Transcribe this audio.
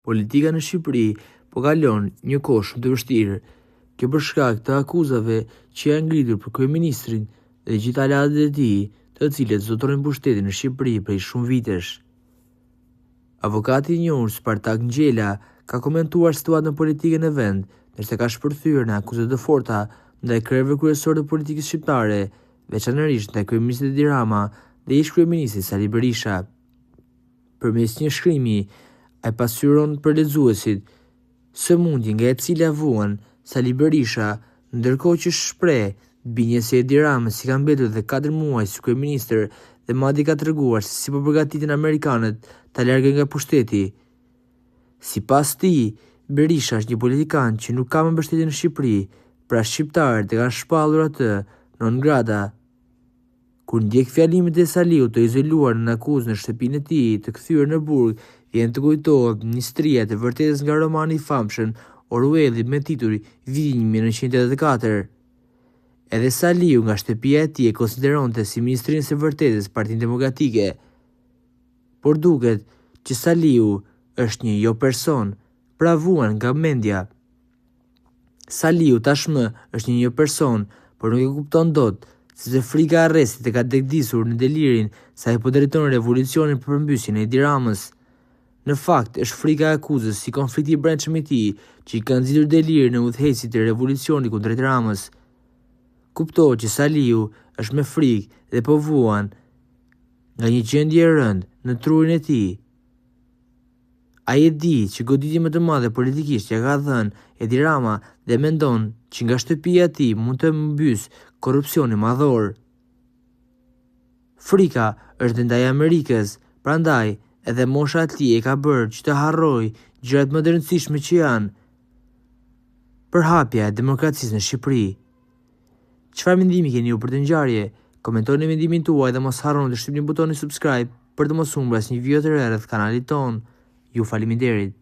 Politika në Shqipëri po kalon një kohë shumë të vështirë. Kjo për shkak të akuzave që janë ngritur për kryeministrin dhe gjithë aleatët e tij, të cilët zotërojnë pushtetin në Shqipëri prej shumë vitesh. Avokati i njohur Spartak Ngjela ka komentuar situatën politike në vend, ndërsa ka shpërthyer në akuzat të forta ndaj kryeve kryesor të politikës shqiptare, veçanërisht ndaj kryeministit Edi Rama dhe ish-kryeministit Sali Berisha. Përmes një shkrimi, ai pasqyron për lexuesit sëmundjen nga e cila vuan Sali Berisha, ndërkohë që shpreh binje se Edi Rama si ka mbetur dhe 4 muaj si kryeministër dhe madje ka treguar se si po përgatiten amerikanët ta largën nga pushteti. Sipas tij, Berisha është një politikan që nuk ka më mbështetje në Shqipëri, pra shqiptarët e kanë shpallur atë non grata. Kur ndjek fjalimet e Saliut të izoluar në akuzë në shtëpinë e tij të kthyer në burg, vjen të kujtohet historia e vërtetës nga romani i famshëm Orwelli me titull Viti 1984. Edhe Saliu nga shtëpia e tij e konsideronte si ministrinë së vërtetës Partinë Demokratike. Por duket që Saliu është një jo person, pra vuan nga mendja. Saliu tashmë është një jo person, por nuk e kupton dot, sepse frika e arrestit e ka degdisur në delirin sa i po drejton revolucionin për përmbysjen e Edi Ramës. Në fakt, është frika e akuzës si konflikti i brendshëm i tij që i ka nxitur delirin në udhëheqësit e revolucionit kundër Edi Ramës. Kuptohet që Saliu është me frikë dhe po vuan nga një gjendje e rëndë në trurin e tij. Ai e di që goditje më të madhe politikisht ja ka dhënë Edi Rama dhe mendon që nga shtëpia e tij mund të mbys korrupsioni madhor. Frika është ndaj Amerikës, prandaj edhe mosha e tij e ka bërë që të harrojë gjërat më të rëndësishme që janë përhapja e demokracisë në Shqipëri. Çfarë mendimi keni ju për të ngjarje? Komentoni mendimin tuaj dhe mos harroni të shtypni butonin subscribe për të mos humbur asnjë video të re rreth kanalit ton. Ju faleminderit.